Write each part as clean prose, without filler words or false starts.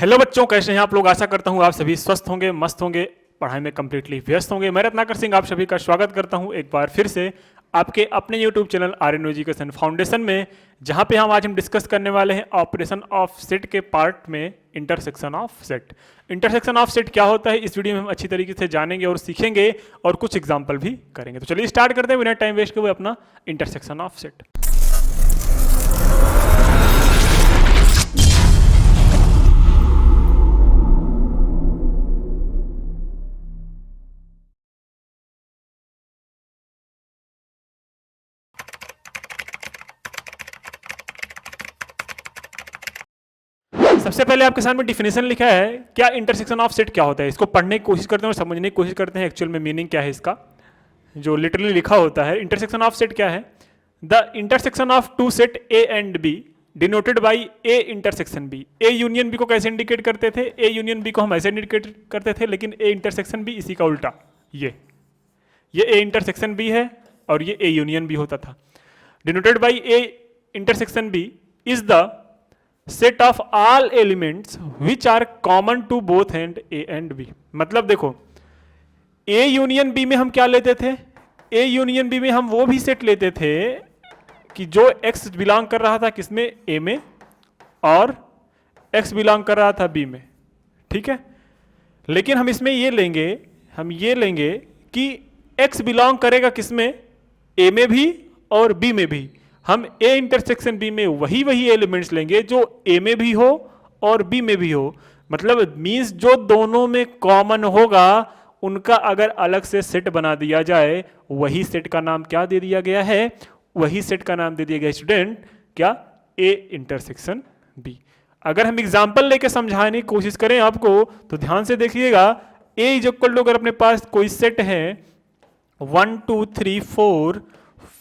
Hello बच्चों, कैसे हैं आप लोग। आशा करता हूं आप सभी स्वस्थ होंगे, मस्त होंगे, पढ़ाई में कंप्लीटली व्यस्त होंगे। मैं रत्नाकर सिंह आप सभी का स्वागत करता हूं एक बार फिर से आपके अपने YouTube channel Aryan education foundation में, जहां पे आज हम डिस्कस करने वाले हैं ऑपरेशन ऑफ सेट के पार्ट में intersection of set. Intersection of set क्या होता है इस वीडियो में हम अच्छी तरीके से जानेंगे और सीखेंगे और कुछ एग्जाम्पल भी करेंगे। तो चलिए स्टार्ट करते हैं बिना टाइम वेस्ट हुए अपना इंटरसेक्शन ऑफ सेट। सबसे पहले आपके सामने डिफिनेशन लिखा है। क्या इंटरसेक्शन ऑफ सेट क्या होता है, इसको पढ़ने की कोशिश करते हैं और समझने की कोशिश करते हैं एक्चुअल में मीनिंग क्या है इसका, जो लिटरली लिखा होता है। इंटरसेक्शन ऑफ सेट क्या है? The intersection of two set A and B denoted by A intersection B. A union B को कैसे इंडिकेट करते थे? ए यूनियन बी को हम ऐसे इंडिकेट करते थे, लेकिन ए इंटरसेक्शन बी इसी का उल्टा। ये ए इंटरसेक्शन बी है और ये ए यूनियन बी होता था। Denoted by A intersection B is the set of all elements which are common to both and A and B. मतलब देखो, ए यूनियन बी में हम क्या लेते थे? ए यूनियन बी में हम वो भी सेट लेते थे कि जो एक्स बिलोंग कर रहा था किसमें? ए में, और एक्स बिलोंग कर रहा था बी में। ठीक है, लेकिन हम इसमें ये लेंगे कि एक्स बिलोंग करेगा किसमें? ए में भी और बी में भी। हम ए इंटरसेक्शन बी में वही एलिमेंट्स लेंगे जो ए में भी हो और बी में भी हो। मतलब मींस जो दोनों में कॉमन होगा उनका अगर अलग से सेट बना दिया जाए, वही सेट का नाम क्या दे दिया गया है? वही सेट का नाम दे दिया गया स्टूडेंट क्या? A intersection B. अगर हम एग्जांपल लेके समझाने की कोशिश करें आपको तो ध्यान से देखिएगा। ए इज इक्वल टू, अगर अपने पास कोई सेट है 1 2 3 4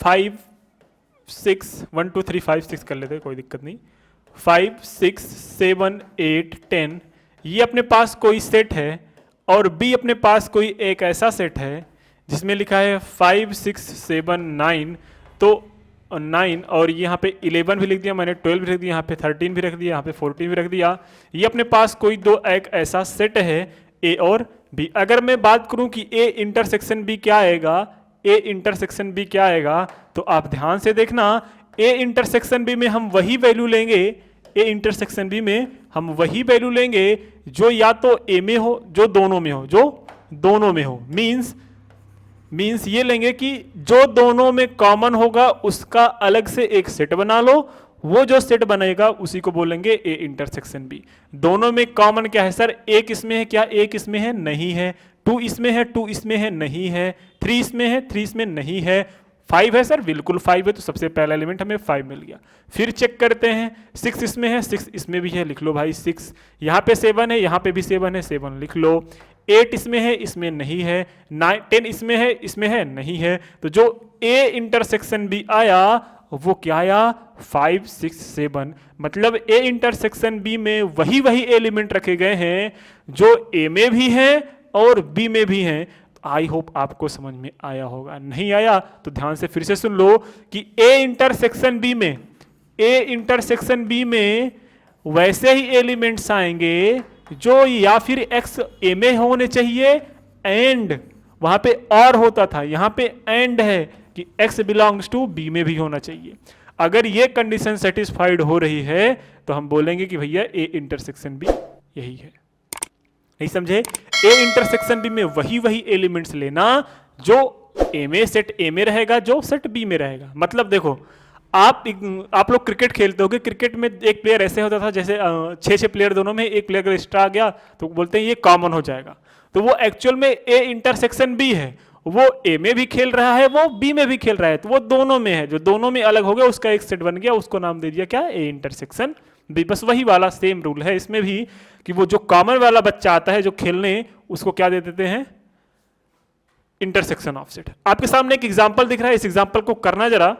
5 6 1 2 3 5 6 कर लेते, कोई दिक्कत नहीं। 5 6 7 8 10 ये अपने पास कोई सेट है, और बी अपने पास कोई एक ऐसा सेट है जिसमें लिखा है 5 6 7 9, तो 9, और यहाँ पे 11 भी लिख दिया मैंने, 12 भी रख दिया, यहाँ पे 13 भी रख दिया, यहाँ पे 14 भी रख दिया। ये अपने पास कोई दो एक ऐसा सेट है ए और बी। अगर मैं बात करूं कि ए इंटरसेक्शन बी क्या आएगा, ए इंटरसेक्शन बी क्या आएगा, तो आप ध्यान से देखना। ए इंटरसेक्शन बी में हम वही वैल्यू लेंगे, ए इंटरसेक्शन बी में हम वही वैल्यू लेंगे जो या तो ए में हो, जो दोनों में हो। मींस ये लेंगे कि जो दोनों में कॉमन होगा उसका अलग से एक सेट बना लो, वो जो सेट बनेगा उसी को बोलेंगे ए इंटरसेक्शन बी। दोनों में कॉमन क्या है सर? एक इसमें है, क्या एक इसमें है? नहीं है। 2 इसमें है, 2 इसमें है? नहीं है। 3 इसमें है, 3 इसमें नहीं है। 5 है सर, बिल्कुल 5 है, तो सबसे पहला एलिमेंट हमें 5 मिल गया। फिर चेक करते हैं, 6 इसमें है, 6 इसमें भी है, लिख लो भाई 6। यहाँ पे 7 है, यहाँ पे भी 7 है, 7 लिख लो। 8 इसमें है, इसमें नहीं है। 9 10 इसमें है, नहीं है। तो जो ए इंटरसेक्शन बी आया वो क्या आया? 5 6 7। मतलब ए इंटरसेक्शन बी में वही एलिमेंट रखे गए हैं जो ए में भी हैं और बी में भी हैं। आई होप आपको समझ में आया होगा। नहीं आया तो ध्यान से फिर से सुन लो कि ए इंटरसेक्शन बी में वैसे ही एलिमेंट्स आएंगे जो या फिर एक्स ए में होने चाहिए, एंड वहां पे और होता था, यहां पे एंड है कि एक्स बिलोंग्स टू बी में भी होना चाहिए। अगर ये कंडीशन सेटिस्फाइड हो रही है तो हम बोलेंगे कि भैया ए इंटरसेक्शन बी यही है। नहीं समझे? ए इंटरसेक्शन बी में वही एलिमेंट्स लेना जो ए में सेट ए में रहेगा, जो सेट बी में रहेगा। मतलब देखो, आप लोग क्रिकेट खेलते होगे, क्रिकेट में एक प्लेयर ऐसे होता था जैसे 6 प्लेयर दोनों में, एक प्लेयर अगर एक्स्ट्रा आ गया तो बोलते हैं ये कॉमन हो जाएगा। तो वो एक्चुअल में ए इंटरसेक्शन बी है, वो ए में भी खेल रहा है, वो बी में भी खेल रहा है, तो वो दोनों में है। जो दोनों में अलग हो गया उसका एक सेट बन गया, उसको नाम दे दिया क्या? A intersection B. बस वही वाला सेम रूल है इसमें भी कि वो जो कॉमन वाला बच्चा आता है जो खेलने, उसको क्या दे देते हैं? Intersection of set. आपके सामने एक एग्जांपल दिख रहा है, इस एग्जांपल को करना जरा,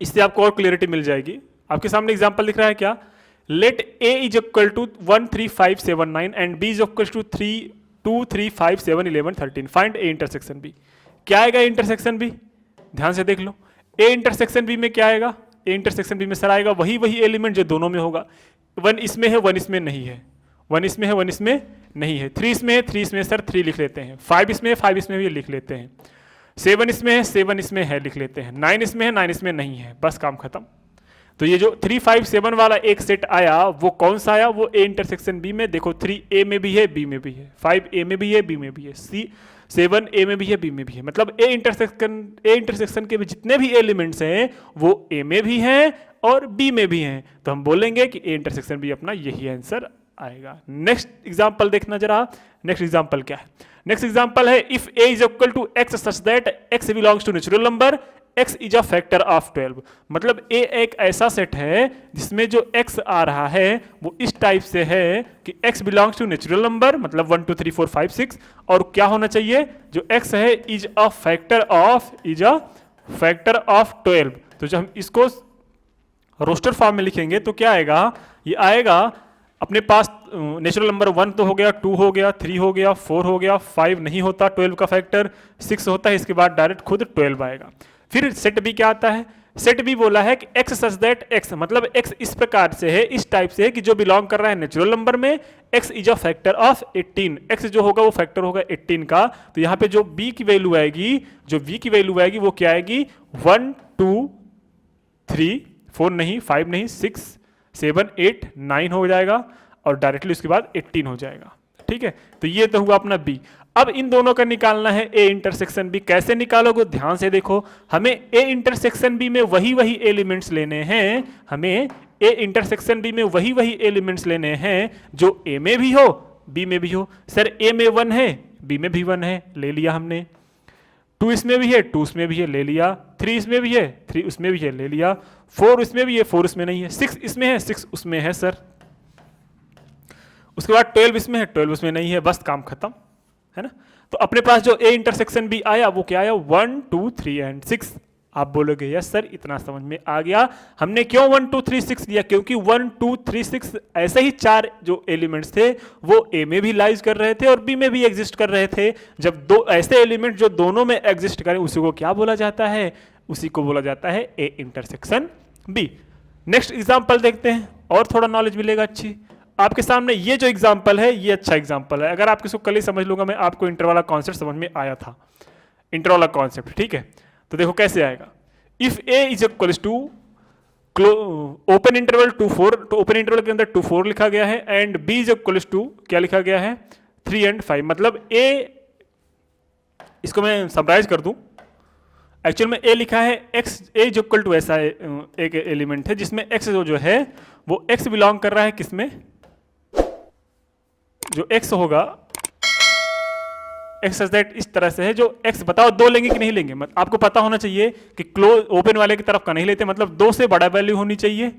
इससे आपको और क्लियरिटी मिल जाएगी। आपके सामने एग्जांपल दिख रहा है क्या? Let A is equal to 1 3 5 7 9 and B is equal to 3 2 3 5 7 11 13। Find A intersection B. क्या आएगा इंटरसेक्शन बी? ध्यान से देख लो। ए इंटरसेक्शन बी में क्या आएगा? ए इंटरसेक्शन बी में सर आएगा वही एलिमेंट जो दोनों में होगा। 1 इसमें है, 1 इसमें नहीं है। 1 इसमें है, 1 इसमें नहीं है, 3 इसमें है, 3 इसमें सर 3 लिख लेते हैं, 5 इसमें है, 5 इसमें भी लिख लेते हैं, 7 इसमें है, 7 इसमें है लिख लेते हैं, 9 इसमें है, 9 इसमें नहीं है, बस काम खत्म। तो ये जो 3 5 7 वाला एक सेट आया वो कौन सा आया, वो ए इंटरसेक्शन बी में, देखो 3 ए में भी है, बी में भी है, 5 ए में भी है, बी में भी है, 7 ए में भी है, बी में भी है, मतलब ए इंटरसेक्शन के भी जितने भी एलिमेंट्स हैं वो ए में भी हैं और बी में भी हैं, तो हम बोलेंगे कि ए इंटरसेक्शन बी अपना यही आंसर आएगा। नेक्स्ट एग्जांपल देखना जरा, नेक्स्ट एग्जांपल क्या है, नेक्स्ट एग्जांपल है if a is equal to x such that x belongs to natural number x is a factor of 12। मतलब a एक ऐसा सेट है जिसमें जो x आ रहा है वो इस टाइप से है कि x belongs to natural number, मतलब 1 2 3 4 5 6, और क्या होना चाहिए, जो x है इज अ फैक्टर ऑफ 12। तो जब हम इसको रोस्टर फॉर्म में लिखेंगे तो क्या आएगा, ये आएगा अपने पास नेचुरल नंबर 1 तो हो गया, 2 हो गया, 3 हो गया, 4 हो गया, 5 नहीं होता 12 का फैक्टर, 6 होता है, इसके बाद डायरेक्ट खुद 12 आएगा। फिर सेट बी क्या आता है, सेट बी बोला है कि x सच दैट x, मतलब x इस प्रकार से है, इस टाइप से है कि जो बिलोंग कर रहा है नेचुरल नंबर में, x is a factor of 18, x जो होगा वो फैक्टर होगा 18 का। तो यहाँ पे जो b की वैल्यू आएगी, जो v की वैल्यू आएगी वो क्या आएगी, 1 2 3 4 नहीं, 5 नहीं, 6 7 8 9 हो जाएगा और डायरेक्टली उसके बाद 18 हो जाएगा। ठीक है, तो ये तो हुआ अपना बी। अब इन दोनों का निकालना है ए इंटरसेक्शन बी। कैसे निकालोगे, ध्यान से देखो, हमें ए इंटरसेक्शन बी में वही एलिमेंट्स लेने हैं, हमें ए इंटरसेक्शन बी में वही एलिमेंट्स लेने हैं जो ए में भी हो बी में भी हो। सर ए में 1 है, बी में भी 1 है, ले लिया हमने, 2 इसमें भी है, 2 इसमें भी है, ले लिया, 3 इसमें भी है, 3 उसमें भी है, ले लिया, 4 इसमें भी है, 4 इसमें नहीं है, 6 इसमें है, 6 उसमें है सर, उसके बाद 12 इसमें है, 12 उसमें नहीं है, बस काम खत्म, है ना। तो अपने पास जो ए इंटरसेक्शन बी आया वो क्या आया, 1 2 3 एंड 6। आप बोलोगे यस सर इतना समझ में आ गया। हमने क्यों 1 2 3 6 लिया, क्योंकि 1 2 3 6 ऐसे ही 4 जो एलिमेंट्स थे वो ए में भी लाइज कर रहे थे और बी में भी एग्जिस्ट कर रहे थे। जब दो ऐसे एलिमेंट जो दोनों में एग्जिस्ट करें उसी को क्या बोला जाता है, उसी को बोला जाता है A intersection B. Next example देखते हैं और थोड़ा नॉलेज मिलेगा अच्छी। आपके सामने ये जो एग्जाम्पल है ये अच्छा एग्जाम्पल है, अगर आप इसको कल ही समझ लूंगा मैं, आपको इंटर वाला कॉन्सेप्ट समझ में आया था, इंटर वाला कॉन्सेप्ट, ठीक है। तो देखो कैसे आएगा, if A is equal to open interval 2 4, तो ओपन इंटरवल के अंदर 2 4 लिखा गया है, and B is equal to क्या लिखा गया है 3 एंड 5। मतलब ए, इसको मैं समराइज कर दूं, एक्चुअल में ए लिखा है x, A is equal to ऐसा एक एलिमेंट है जिसमें एक्स जो है वो एक्स बिलोंग कर रहा है किसमें, जो x होगा x सच दैट इस तरह से है, जो x बताओ 2 लेंगे कि नहीं लेंगे, आपको पता होना चाहिए कि क्लोज ओपन वाले की तरफ का नहीं लेते, मतलब 2 से बड़ा वैल्यू होनी चाहिए,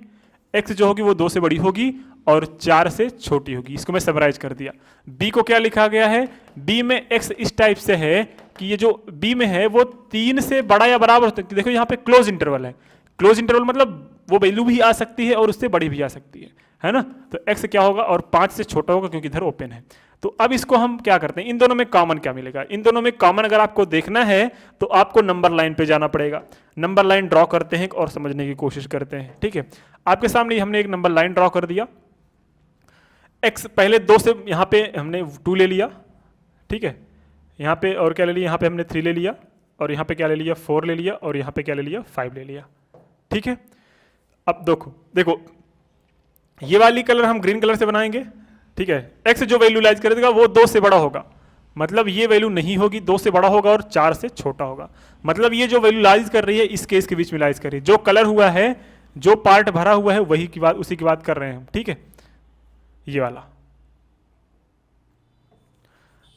x जो होगी वो 2 से बड़ी होगी और 4 से छोटी होगी। इसको मैं समराइज कर दिया। b को क्या लिखा गया है, b में x इस टाइप से है कि ये जो b में है वो 3 से बड़ा या बराबर होता है। देखो यहाँ पे क्लोज इंटरवल है, क्लोज इंटरवल मतलब वो वैल्यू भी आ सकती है और उससे बड़ी भी आ सकती है ना। तो x क्या होगा और 5 से छोटा होगा क्योंकि इधर ओपन है। तो अब इसको हम क्या करते हैं, इन दोनों में कॉमन क्या मिलेगा, इन दोनों में कॉमन अगर आपको देखना है तो आपको नंबर लाइन पे जाना पड़ेगा। नंबर लाइन ड्रॉ करते हैं और समझने की कोशिश करते हैं, ठीक है। आपके सामने हमने एक नंबर लाइन ड्रॉ कर दिया, x पहले 2 से यहाँ पे हमने 2 ले लिया, ठीक है, यहाँ पे और क्या ले लिया, यहाँ पे हमने 3 ले लिया और यहाँ पे क्या ले लिया 4 ले लिया और यहाँ पे क्या ले लिया 5 ले लिया, ठीक है। अब देखो ये वाली कलर हम ग्रीन कलर से बनाएंगे, ठीक है। x जो वैल्यू लाइज करेगा वो 2 से बड़ा होगा, मतलब ये वैल्यू नहीं होगी, 2 से बड़ा होगा और 4 से छोटा होगा। मतलब ये जो वैल्यू लाइज कर रही है इस केस के बीच में लाइज कर रही है, जो कलर हुआ है, जो पार्ट भरा हुआ है वही की बात, उसी की बात कर रहे हैं हम, ठीक है। ये वाला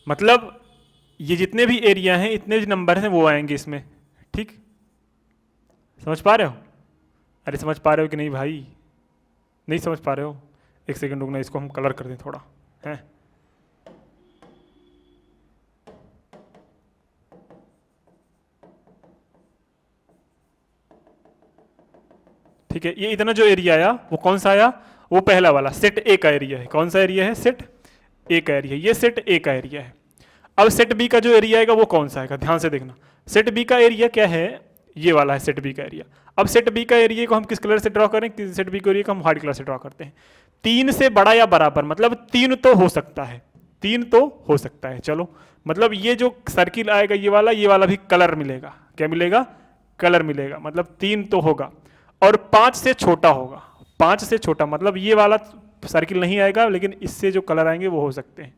मतलब ये जितने भी एरिया हैं, इतने भी नंबर हैं वो आएंगे इसमें, ठीक। समझ पा रहे हो, अरे समझ पा रहे हो कि नहीं भाई, नहीं समझ पा रहे हो, एक सेकंड रुकना, इसको हम कलर कर दें थोड़ा, हैं। ठीक है, ये इतना जो एरिया आया वो कौन सा आया, वो पहला वाला सेट ए का एरिया है। कौन सा एरिया है, सेट ए का एरिया, ये सेट ए का एरिया है। अब सेट बी का जो एरिया आएगा वो कौन सा आएगा, ध्यान से देखना। सेट बी का एरिया क्या है, ये वाला है सेट बी का एरिया। अब सेट बी का एरिया को हम किस कलर से ड्रॉ करें, सेट बी का एरिया को हम व्हाइट कलर से ड्रॉ करते हैं। 3 से बड़ा या बराबर, मतलब 3 तो हो सकता है, 3 तो हो सकता है। चलो मतलब ये जो सर्किल आएगा ये वाला भी कलर मिलेगा, क्या मिलेगा, कलर मिलेगा, मतलब 3 तो होगा। और 5 से छोटा होगा, 5 से छोटा मतलब ये वाला सर्किल नहीं आएगा, लेकिन इससे जो कलर आएंगे वो हो सकते हैं,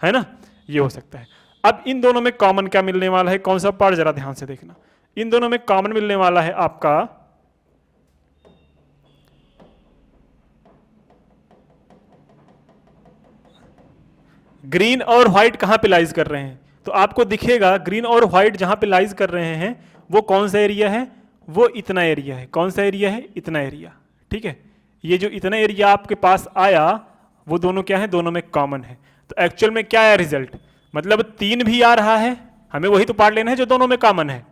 है ना, ये हो सकता है। अब इन दोनों में कॉमन क्या मिलने वाला है, कौन सा पार्ट, जरा ध्यान से देखना। इन दोनों में कॉमन मिलने वाला है आपका ग्रीन और व्हाइट कहां पे लाइज कर रहे हैं, तो आपको दिखेगा ग्रीन और व्हाइट जहां पे लाइज कर रहे हैं वो कौन सा एरिया है, वो इतना एरिया है। कौन सा एरिया है, इतना एरिया, ठीक है। ये जो इतना एरिया आपके पास आया वो दोनों क्या है, दोनों में कॉमन है। तो एक्चुअल में क्या आया रिजल्ट, मतलब 3 भी आ रहा है, हमें वही तो पार्ट लेना है जो दोनों में कॉमन है।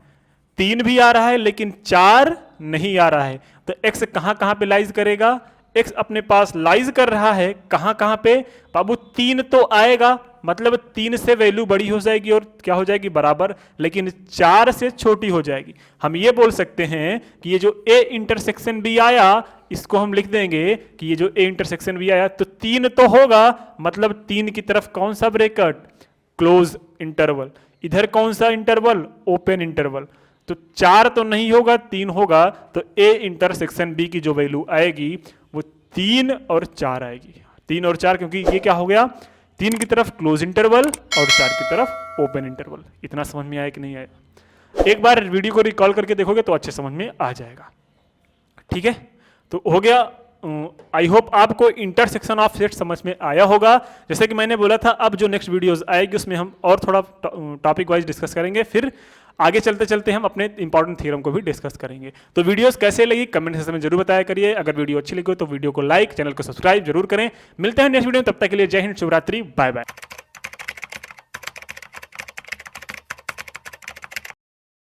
3 भी आ रहा है लेकिन 4 नहीं आ रहा है। तो x कहां कहां पे लाइज करेगा, x अपने पास लाइज कर रहा है कहां कहां पे बाबू, 3 तो आएगा, मतलब 3 से वैल्यू बड़ी हो जाएगी और क्या हो जाएगी, बराबर, लेकिन 4 से छोटी हो जाएगी। हम ये बोल सकते हैं कि ये जो a इंटरसेक्शन भी आया, इसको हम लिख देंगे कि ये जो a इंटरसेक्शन भी आया तो 3 तो होगा, मतलब 3 की तरफ कौन सा ब्रैकेट, क्लोज इंटरवल। इधर कौन सा इंटरवल, ओपन इंटरवल। तो 4 तो नहीं होगा, 3 होगा, तो a इंटरसेक्शन b की जो वैल्यू आएगी वो 3 और 4 आएगी। 3 और 4, क्योंकि ये क्या हो गया, 3 की तरफ क्लोज इंटरवल और 4 की तरफ ओपन इंटरवल। इतना समझ में आया कि नहीं आया, एक बार वीडियो को रिकॉल करके देखोगे तो अच्छे समझ में आ जाएगा, ठीक है। तो हो गया, आई होप आपको इंटरसेक्शन ऑफ सेट समझ में आया होगा। जैसे कि मैंने बोला था, अब जो नेक्स्ट वीडियोस आएगी उसमें हम और थोड़ा टॉपिक वाइज डिस्कस करेंगे, फिर आगे चलते चलते हम अपने इंपॉर्टेंट थ्योरम को भी डिस्कस करेंगे। तो वीडियोस कैसे लगी कमेंट सेक्शन में जरूर बताया करिए। अगर वीडियो अच्छी लगी हो तो वीडियो को लाइक, चैनल को सब्सक्राइब जरूर करें। मिलते हैं नेक्स्ट वीडियो में, तब तक के लिए जय हिंद, शुभरात्रि, बाय बाय।